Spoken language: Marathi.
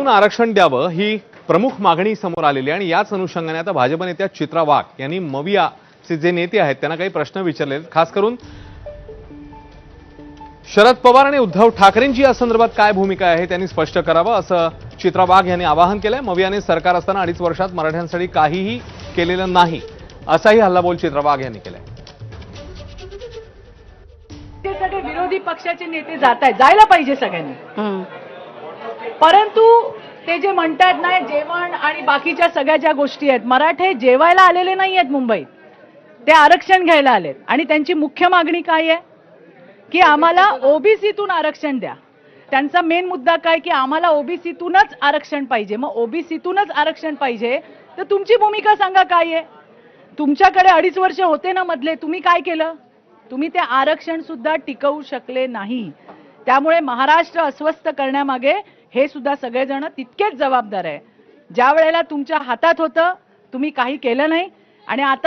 ओबीसीतून आरक्षण द्यावं ही प्रमुख मागणी समोर आलेली आहे आणि याच अनुषंगाने आता भाजप नेत्या चित्रा वाघ यांनी मवियाचे जे नेते आहेत त्यांना काही प्रश्न विचारले आहेत। खास करून शरद पवार आणि उद्धव ठाकरेंची या संदर्भात काय भूमिका आहे त्यांनी स्पष्ट करावं असं चित्रा वाघ यांनी आवाहन केलंय। मवियाने सरकार असताना 2.5 वर्षात मराठ्यांसाठी काहीही केलेलं नाही असाही हल्लाबोल चित्रा वाघ यांनी केलाय। ते सगळे विरोधी पक्षाचे नेते जात आहेत, जायला पाहिजे सगळ्यांनी, परंतु ते जे म्हणतात ना जेवण आणि बाकीच्या सगळ्या ज्या गोष्टी आहेत, मराठे जेवायला आलेले नाही आहेत मुंबईत, ते आरक्षण घ्यायला आलेत आणि त्यांची मुख्य मागणी काय आहे की आम्हाला ओबीसीतून आरक्षण द्या। त्यांचा मेन मुद्दा काय की आम्हाला ओबीसीतूनच आरक्षण पाहिजे। मग ओबीसीतूनच आरक्षण पाहिजे तर तुमची भूमिका सांगा काय आहे। तुमच्याकडे 2.5 वर्ष होते ना मधले, तुम्ही काय केलं? तुम्ही ते आरक्षण सुद्धा टिकवू शकले नाही। त्यामुळे महाराष्ट्र अस्वस्थ करण्यामागे हे सुद्धा सगळेजण तितकेच जबाबदार आहे। ज्या वेळेला तुमच्या हातात होतं तुम्ही काही केलं नाही आणि आता